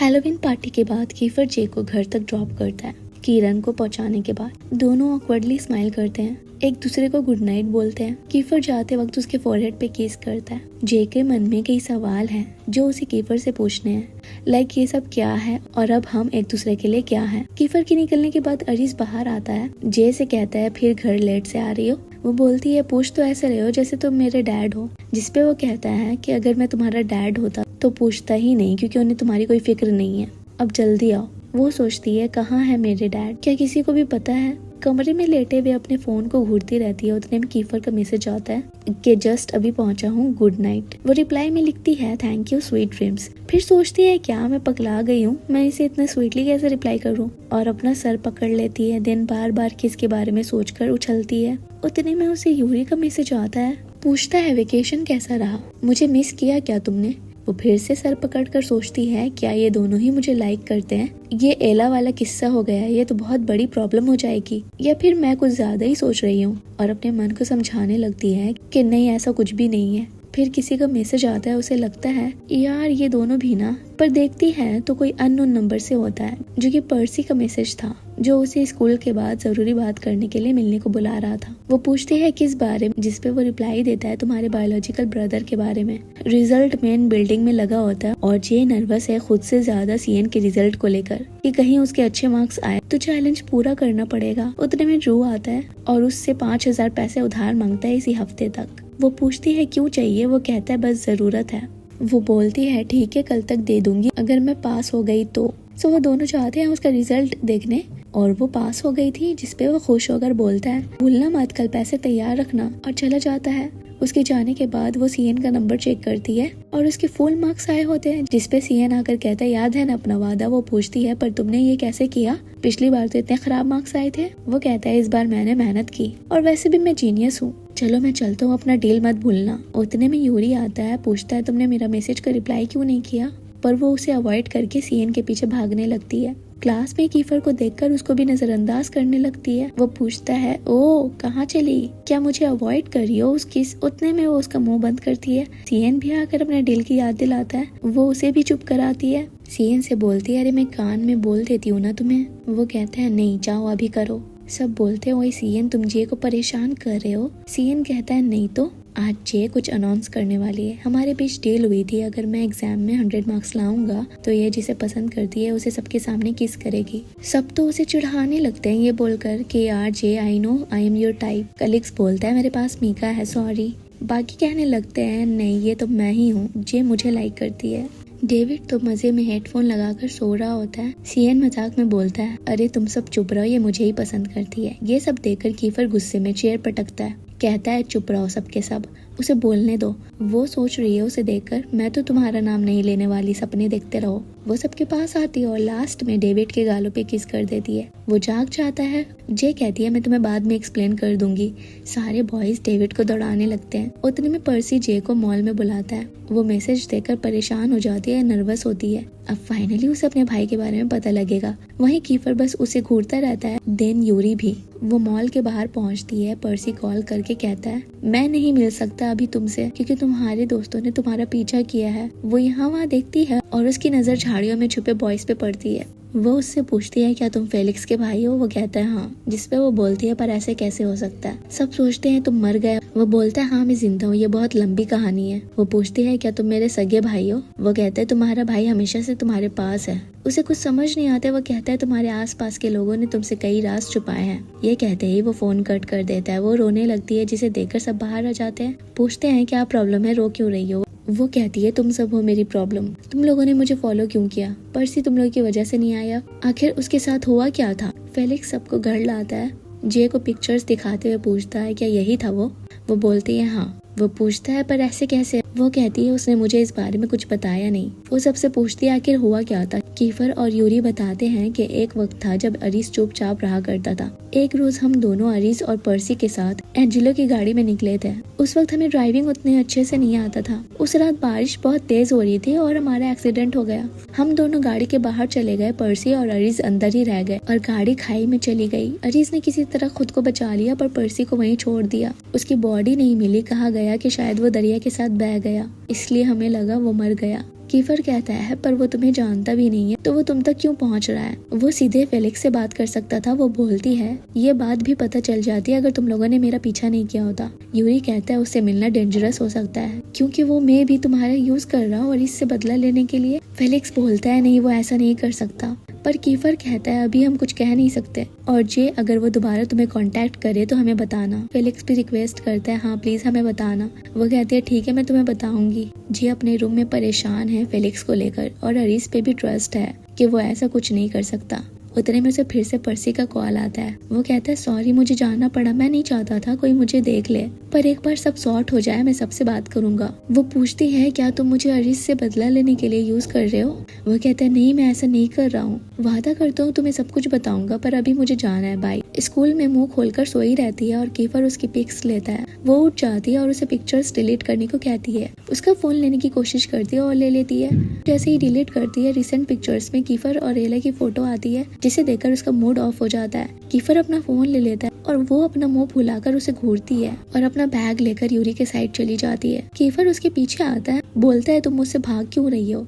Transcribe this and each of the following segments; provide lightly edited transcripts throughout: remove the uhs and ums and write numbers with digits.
Halloween party के बाद Kiefer जे को घर तक ड्रॉप करता है। किरण को पहुंचाने के बाद दोनों ऑकवर्डली स्माइल करते हैं, एक दूसरे को गुड नाइट बोलते हैं। कीफर जाते वक्त उसके फोरहेड पे किस करता है। जे के मन में कई सवाल हैं जो उसे कीफर से पूछने हैं, लाइक ये सब क्या है और अब हम एक दूसरे के लिए क्या हैं। कीफर के निकलने के बाद अरीज बाहर आता है, जे से कहता है फिर घर लेट से आ रही हो। वो बोलती है पूछ तो ऐसे रहे हो जैसे तुम मेरे डैड हो, जिसपे वो कहता है कि अगर मैं तुम्हारा डैड होता तो पूछता ही नहीं, क्योंकि उन्हें तुम्हारी कोई फिक्र नहीं है, अब जल्दी आओ। वो सोचती है कहाँ है मेरे डैड, क्या किसी को भी पता है। कमरे में लेटे हुए अपने फोन को घूरती रहती है। उतने में कीफर का मैसेज आता है कि जस्ट अभी पहुंचा हूँ, गुड नाइट। वो रिप्लाई में लिखती है थैंक यू स्वीट ड्रीम्स। फिर सोचती है क्या मैं पगला गई हूँ, मैं इसे इतना स्वीटली कैसे रिप्लाई करूँ, और अपना सर पकड़ लेती है। दिन बार बार किसके बारे में सोचकर उछलती है। उतने में उसे यूरी का मैसेज आता है, पूछता है वेकेशन कैसा रहा, मुझे मिस किया क्या तुमने। वो फिर से सर पकड़कर सोचती है क्या ये दोनों ही मुझे लाइक करते हैं, ये एला वाला किस्सा हो गया, ये तो बहुत बड़ी प्रॉब्लम हो जाएगी, या फिर मैं कुछ ज्यादा ही सोच रही हूँ। और अपने मन को समझाने लगती है कि नहीं ऐसा कुछ भी नहीं है। फिर किसी का मैसेज आता है, उसे लगता है यार ये दोनों भी ना, पर देखती है तो कोई अननोन नंबर से होता है, जो कि पर्सी का मैसेज था, जो उसे स्कूल के बाद जरूरी बात करने के लिए मिलने को बुला रहा था। वो पूछती है किस बारे में, जिसपे वो रिप्लाई देता है तुम्हारे बायोलॉजिकल ब्रदर के बारे में। रिजल्ट मेन बिल्डिंग में लगा होता है और जे नर्वस है खुद से ज्यादा सीएन के रिजल्ट को लेकर कि कहीं उसके अच्छे मार्क्स आए तो चैलेंज पूरा करना पड़ेगा। उतने में ड्रू आता है और उससे 5000 पैसे उधार मांगता है इसी हफ्ते तक। वो पूछती है क्यों चाहिए, वो कहता है बस जरूरत है। वो बोलती है ठीक है कल तक दे दूंगी अगर मैं पास हो गई तो। सो वो दोनों चाहते हैं उसका रिजल्ट देखने, और वो पास हो गई थी, जिसपे वो खुश होकर बोलता है भूलना मत कल पैसे तैयार रखना, और चला जाता है। उसके जाने के बाद वो सीएन का नंबर चेक करती है और उसके फुल मार्क्स आए होते हैं, जिसपे सीएन आकर कहता है याद है ना अपना वादा। वो पूछती है पर तुमने ये कैसे किया, पिछली बार तो इतने खराब मार्क्स आए थे। वो कहता है इस बार मैंने मेहनत की और वैसे भी मैं जीनियस हूँ, चलो मैं चलता हूँ, अपना डील मत भूलना। उतने में यूरी आता है, पूछता है तुमने मेरा मैसेज का रिप्लाई क्यों नहीं किया, पर वो उसे अवॉइड करके सीएन के पीछे भागने लगती है। क्लास में कीफर को देखकर उसको भी नजरअंदाज करने लगती है। वो पूछता है ओ कहाँ चली, क्या मुझे अवॉइड कर रही हो उसकी। उतने में वो उसका मुंह बंद करती है। सीएन भी आकर अपने डील की याद दिलाता है, वो उसे भी चुप कराती है। सीएन से बोलती है अरे मैं कान में बोल देती हूँ ना तुम्हें। वो कहते हैं नहीं जाओ अभी करो। सब बोलते हैं वही सीएन तुम जे को परेशान कर रहे हो। सीएन कहता है नहीं तो आज जे कुछ अनाउंस करने वाली है, हमारे बीच डील हुई थी अगर मैं एग्जाम में 100 मार्क्स लाऊंगा तो ये जिसे पसंद करती है उसे सबके सामने किस करेगी। सब तो उसे चिढ़ाने लगते हैं ये बोलकर कि यार जे I know I am your type. कलिक्स बोलता है मेरे पास मीका है सॉरी। बाकी कहने लगते हैं नहीं ये तो मैं ही हूँ, जे मुझे लाइक करती है। डेविड तो मजे में हेडफोन लगाकर सो रहा होता है। सीएन मजाक में बोलता है अरे तुम सब चुप रहो, ये मुझे ही पसंद करती है। ये सब देखकर कीफर गुस्से में चेयर पटकता है, कहता है चुप रहो सबके सब, उसे बोलने दो। वो सोच रही है उसे देखकर मैं तो तुम्हारा नाम नहीं लेने वाली, सपने देखते रहो। वो सबके पास आती है और लास्ट में डेविड के गालों पे किस कर देती है। वो जाग जाता है। जे कहती है मैं तुम्हें बाद में एक्सप्लेन कर दूंगी। सारे बॉयज डेविड को दौड़ाने लगते हैं। उतने में पर्सी जे को मॉल में बुलाता है। वो मैसेज देकर परेशान हो जाती है, नर्वस होती है। अब फाइनली उसे अपने भाई के बारे में पता लगेगा। वहीं कीफर बस उसे घूरता रहता है, देन यूरी भी। वो मॉल के बाहर पहुंचती है। पर्सी कॉल करके कहता है मैं नहीं मिल सकता अभी तुमसे क्योंकि तुम्हारे दोस्तों ने तुम्हारा पीछा किया है। वो यहाँ वहाँ देखती है और उसकी नजर झाड़ियों में छुपे बॉयज पे पड़ती है। वो उससे पूछती है क्या तुम फेलिक्स के भाई हो। वो कहता है हाँ, जिसपे वो बोलती है पर ऐसे कैसे हो सकता है, सब सोचते हैं तुम मर गए। वो बोलता है हाँ मैं जिंदा हूँ, ये बहुत लंबी कहानी है। वो पूछती है क्या तुम मेरे सगे भाई हो। वो कहता है तुम्हारा भाई हमेशा से तुम्हारे पास है। उसे कुछ समझ नहीं आता। वो कहता है तुम्हारे आसपास के लोगों ने तुमसे कई राज छुपाए हैं। ये कहते ही वो फोन कट कर देता है। वो रोने लगती है, जिसे देखकर सब बाहर आ जाते हैं। पूछते हैं क्या प्रॉब्लम है, रो क्यों रही हो। वो कहती है तुम सब हो मेरी प्रॉब्लम, तुम लोगों ने मुझे फॉलो क्यों किया, पर्सी तुम लोगों की वजह से नहीं आया, आखिर उसके साथ हुआ क्या था। फेलिक्स सबको घर लाता है। जे को पिक्चर्स दिखाते हुए पूछता है क्या यही था वो बोलती है हाँ। वो पूछता है पर ऐसे कैसे। वो कहती है उसने मुझे इस बारे में कुछ बताया नहीं। वो सबसे पूछती है आखिर हुआ क्या था। कीफर और यूरी बताते हैं कि एक वक्त था जब अरीस चुपचाप रहा करता था। एक रोज हम दोनों अरीस और पर्सी के साथ एंजेलो की गाड़ी में निकले थे। उस वक्त हमें ड्राइविंग उतने अच्छे से नहीं आता था। उस रात बारिश बहुत तेज हो रही थी और हमारा एक्सीडेंट हो गया। हम दोनों गाड़ी के बाहर चले गए, पर्सी और अरीस अंदर ही रह गए और गाड़ी खाई में चली गई। अरीस ने किसी तरह खुद को बचा लिया पर पर्सी को वहीं छोड़ दिया। उसकी बॉडी नहीं मिली। कहा गया कि शायद वो दरिया के साथ बह गया, इसलिए हमें लगा वो मर गया। कीफर कहता है पर वो तुम्हें जानता भी नहीं है तो वो तुम तक क्यों पहुंच रहा है। वो सीधे फेलिक्स से बात कर सकता था। वो बोलती है ये बात भी पता चल जाती अगर तुम लोगों ने मेरा पीछा नहीं किया होता। यूरी कहता है उससे मिलना डेंजरस हो सकता है क्योंकि वो मैं भी तुम्हारा यूज कर रहा हूँ और इससे बदला लेने के लिए। फेलिक्स बोलता है नहीं वो ऐसा नहीं कर सकता, पर कीफर कहता है अभी हम कुछ कह नहीं सकते और जे अगर वो दोबारा तुम्हें कांटेक्ट करे तो हमें बताना। फेलिक्स भी रिक्वेस्ट करता है हाँ प्लीज हमें बताना। वो कहती है ठीक है मैं तुम्हें बताऊंगी। जे अपने रूम में परेशान है फेलिक्स को लेकर और अरीस पे भी ट्रस्ट है कि वो ऐसा कुछ नहीं कर सकता। उतने में से फिर से पर्सी का कॉल आता है। वो कहता है सॉरी मुझे जाना पड़ा, मैं नहीं चाहता था कोई मुझे देख ले, पर एक बार सब सॉर्ट हो जाए मैं सबसे बात करूंगा। वो पूछती है क्या तुम मुझे अरीस से बदला लेने के लिए यूज कर रहे हो। वो कहता है नहीं मैं ऐसा नहीं कर रहा हूँ, वादा करता हूँ तुम्हें सब कुछ बताऊंगा पर अभी मुझे जाना है बाय। स्कूल में मुंह खोलकर सोई रहती है और कीफर उसकी पिक्स लेता है। वो उठ जाती है और उसे पिक्चर्स डिलीट करने को कहती है। उसका फोन लेने की कोशिश करती है और ले लेती है। जैसे ही डिलीट करती है रिसेंट पिक्चर्स में कीफर और एला की फोटो आती है जिसे देखकर उसका मूड ऑफ हो जाता है। कीफर अपना फोन ले लेता है और वो अपना मुंह फुलाकर उसे घूरती है और अपना बैग लेकर यूरी के साइड चली जाती है। कीफर उसके पीछे आता है, बोलता है तुम मुझसे भाग क्यों रही हो।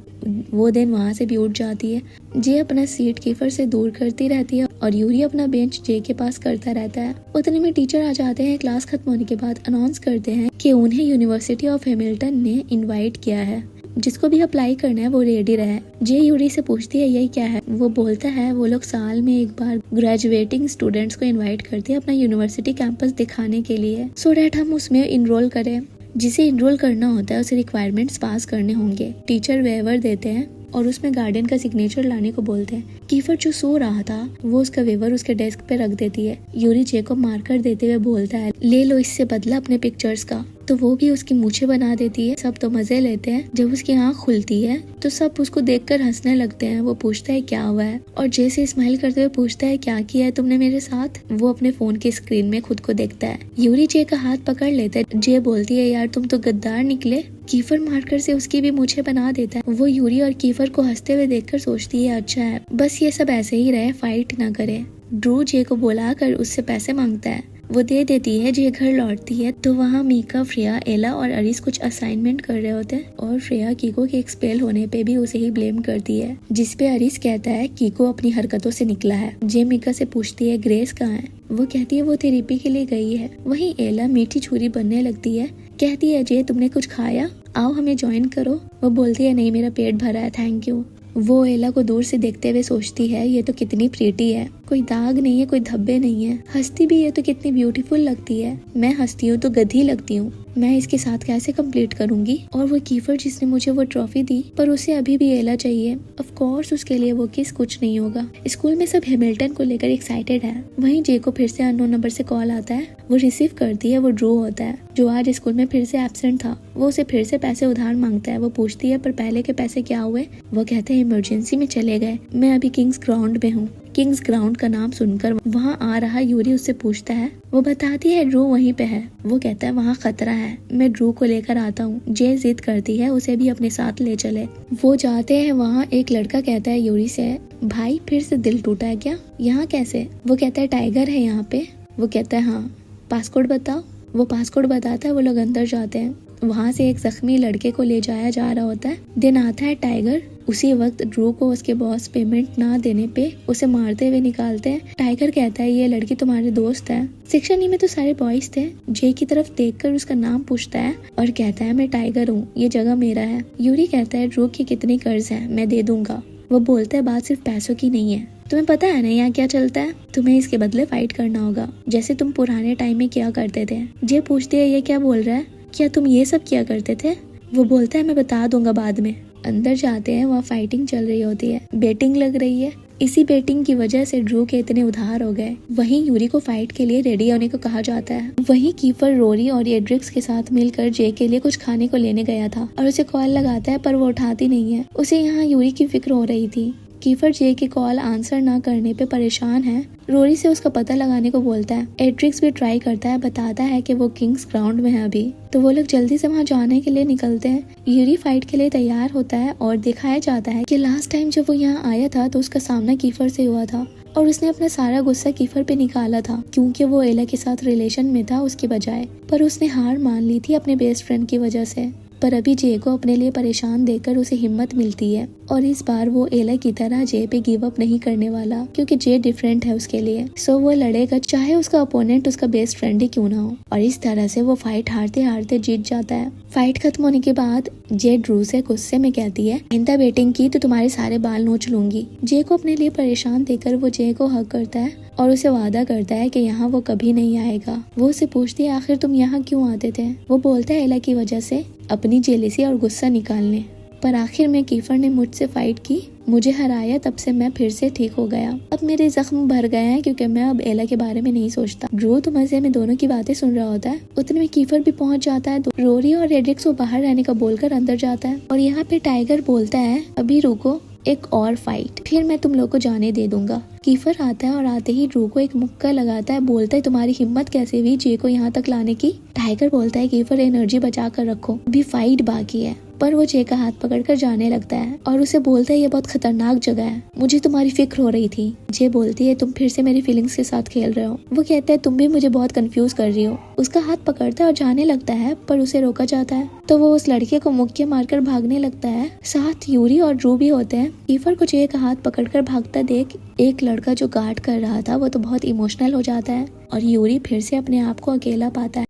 वो दिन वहाँ से भी उठ जाती है। जे अपना सीट कीफर से दूर करती रहती है और यूरी अपना बेंच जे के पास करता रहता है। उतने में टीचर आ जाते हैं। क्लास खत्म होने के बाद अनाउंस करते हैं कि उन्हें यूनिवर्सिटी ऑफ हैमिल्टन ने इनवाइट किया है, जिसको भी अप्लाई करना है वो रेडी रहे। जे यूरी से पूछती है यही क्या है। वो बोलता है वो लोग साल में एक बार ग्रेजुएटिंग स्टूडेंट्स को इनवाइट करते हैं अपना यूनिवर्सिटी कैंपस दिखाने के लिए, सो डैट हम उसमें इनरोल करें। जिसे इनरोल करना होता है उसे रिक्वायरमेंट्स पास करने होंगे। टीचर वेवर देते हैं और उसमें गार्डियन का सिग्नेचर लाने को बोलते हैं। कीफर जो सो रहा था वो उसका वेवर उसके डेस्क पे रख देती है। यूरी जे को मारकर देते हुए बोलता है ले लो इससे बदला अपने पिक्चर्स का, तो वो भी उसकी मूछें बना देती है। सब तो मजे लेते हैं। जब उसकी आंख खुलती है तो सब उसको देखकर हंसने लगते हैं। वो पूछता है क्या हुआ है और जे से स्माइल करते हुए पूछता है क्या किया है तुमने मेरे साथ। वो अपने फोन की स्क्रीन में खुद को देखता है। यूरी जे का हाथ पकड़ लेता है। जे बोलती है यार तुम तो गद्दार निकले। कीफर मारकर से उसकी भी मूछें बना देता है। वो यूरी और कीफर को हंसते हुए देखकर सोचती है अच्छा है बस ये सब ऐसे ही रहे, फाइट ना करे। ड्रू जे को बुलाकर उससे पैसे मांगता है। वो दे देती है। जे घर लौटती है तो वहाँ मीका, फ्रेया, एला और अरीस कुछ असाइनमेंट कर रहे होते हैं और फ्रेया कीको के एक्सपेल होने पे भी उसे ही ब्लेम करती है, जिसपे अरीस कहता है कीको अपनी हरकतों से निकला है। जे मीका से पूछती है ग्रेस कहाँ है। वो कहती है वो थेरेपी के लिए गई है। वहीं एला मीठी छुरी बनने लगती है। कहती है जे तुमने कुछ खाया, आओ हमें ज्वाइन करो। वो बोलती है नहीं मेरा पेट भरा है थैंक यू। वो एला को दूर से देखते हुए सोचती है ये तो कितनी प्रीटी है, कोई दाग नहीं है, कोई धब्बे नहीं है, हंसती भी है तो कितनी ब्यूटीफुल लगती है। मैं हंसती हूँ तो गधी लगती हूँ, मैं इसके साथ कैसे कंप्लीट करूंगी। और वो कीफर जिसने मुझे वो ट्रॉफी दी पर उसे अभी भी एला चाहिए। ऑफ कोर्स उसके लिए वो किस कुछ नहीं होगा। स्कूल में सब हैमिल्टन को लेकर एक्साइटेड है। वहीं जे को फिर से अननोन नंबर से कॉल आता है। वो रिसीव करती है। वो ड्रू होता है जो आज स्कूल में फिर से एब्सेंट था। वो उसे फिर से पैसे उधार मांगता है। वो पूछती है पर पहले के पैसे क्या हुए। वो कहते हैं इमरजेंसी में चले गए, मैं अभी किंग्स ग्राउंड में हूँ। किंग्स ग्राउंड का नाम सुनकर वहाँ आ रहा यूरी उससे पूछता है। वो बताती है ड्रू वहीं पे है। वो कहता है वहाँ खतरा है, मैं ड्रू को लेकर आता हूँ। जे जिद करती है उसे भी अपने साथ ले चले। वो जाते हैं वहाँ। एक लड़का कहता है यूरी से भाई फिर से दिल टूटा है क्या, यहाँ कैसे। वो कहता है टाइगर है यहाँ पे। वो कहता है हाँ पासपोर्ट बताओ। वो पासपोर्ट बताता है। वो लोग अंदर जाते हैं। वहाँ से एक जख्मी लड़के को ले जाया जा रहा होता है। दिन आता है टाइगर। उसी वक्त ड्रू को उसके बॉस पेमेंट ना देने पे उसे मारते हुए निकालते हैं। टाइगर कहता है ये लड़की तुम्हारे दोस्त है। सेक्शन ई में तो सारे बॉयज थे। जे की तरफ देखकर उसका नाम पूछता है और कहता है मैं टाइगर हूँ, ये जगह मेरा है। यूरी कहता है ड्रू की कितनी कर्ज है, मैं दे दूंगा। वो बोलता है बात सिर्फ पैसों की नहीं है, तुम्हें पता है ना यहाँ क्या चलता है, तुम्हें इसके बदले फाइट करना होगा जैसे तुम पुराने टाइम में किया करते थे। जे पूछती है ये क्या बोल रहा है, क्या तुम ये सब किया करते थे। वो बोलता है मैं बता दूंगा बाद में। अंदर जाते हैं। वहाँ फाइटिंग चल रही होती है, बेटिंग लग रही है। इसी बेटिंग की वजह से ड्रू के इतने उधार हो गए। वहीं यूरी को फाइट के लिए रेडी होने को कहा जाता है। वहीं कीफर रोरी और एड्रिक्स के साथ मिलकर जे के लिए कुछ खाने को लेने गया था और उसे कॉल लगाता है पर वो उठाती नहीं है। उसे यहाँ यूरी की फिक्र हो रही थी। कीफर जे की कॉल आंसर ना करने पे परेशान है। रोरी से उसका पता लगाने को बोलता है। एड्रिक्स भी ट्राई करता है, बताता है कि वो किंग्स ग्राउंड में है अभी। तो वो लोग जल्दी से वहाँ जाने के लिए निकलते हैं। यूरी फाइट के लिए तैयार होता है और दिखाया जाता है कि लास्ट टाइम जब वो यहाँ आया था तो उसका सामना कीफर से हुआ था और उसने अपना सारा गुस्सा कीफर पे निकाला था क्योंकि वो एला के साथ रिलेशन में था उसके बजाय। पर उसने हार मान ली थी अपने बेस्ट फ्रेंड की वजह से। पर अभी जे को अपने लिए परेशान देखकर उसे हिम्मत मिलती है और इस बार वो एला की तरह जे पे गिव अप नहीं करने वाला, क्योंकि जे डिफरेंट है उसके लिए। सो वो लड़ेगा, चाहे उसका अपोनेंट उसका बेस्ट फ्रेंड ही क्यों ना हो। और इस तरह से वो फाइट हारते हारते जीत जाता है। फाइट खत्म होने के बाद जे ड्रू से गुस्से में कहती है, आइंदा बेटिंग की तो तुम्हारे सारे बाल नोच लूंगी। जे को अपने लिए परेशान देखकर वो जे को हक करता है और उसे वादा करता है कि यहाँ वो कभी नहीं आएगा। वो उसे पूछती है, आखिर तुम यहाँ क्यों आते थे? वो बोलता है, एला की वजह से, अपनी जेलसी और गुस्सा निकालने। पर आखिर में कीफर ने मुझसे फाइट की, मुझे हराया, तब से मैं फिर से ठीक हो गया। अब मेरे जख्म भर गए हैं क्योंकि मैं अब एला के बारे में नहीं सोचता। ड्रू तो मजे में दोनों की बातें सुन रहा होता है। उतने में कीफर भी पहुंच जाता है। रोरी और रेड्रिक्स को बाहर रहने का बोलकर अंदर जाता है और यहाँ पे टाइगर बोलता है, अभी रुको, एक और फाइट, फिर मैं तुम लोग को जाने दे दूंगा। कीफर आता है और आते ही ड्रू को एक मुक्का लगाता है। बोलता है, तुम्हारी हिम्मत कैसे हुई जे को यहाँ तक लाने की? टाइगर बोलता है, कीफर एनर्जी बचा कर रखो, अभी फाइट बाकी है। पर वो जे का हाथ पकड़कर जाने लगता है और उसे बोलता है, ये बहुत खतरनाक जगह है, मुझे तुम्हारी फिक्र हो रही थी। जे बोलती है, तुम फिर से मेरी फीलिंग्स के साथ खेल रहे हो। वो कहता है, तुम भी मुझे बहुत कंफ्यूज कर रही हो। उसका हाथ पकड़ता है और जाने लगता है, पर उसे रोका जाता है। तो वो उस लड़के को मुक्के मारकर भागने लगता है। साथ यूरी और ड्रू भी होते हैं। कीफर को जे का हाथ पकड़कर भागता देख एक लड़का जो गार्ड कर रहा था वो तो बहुत इमोशनल हो जाता है और यूरी फिर से अपने आप को अकेला पाता है।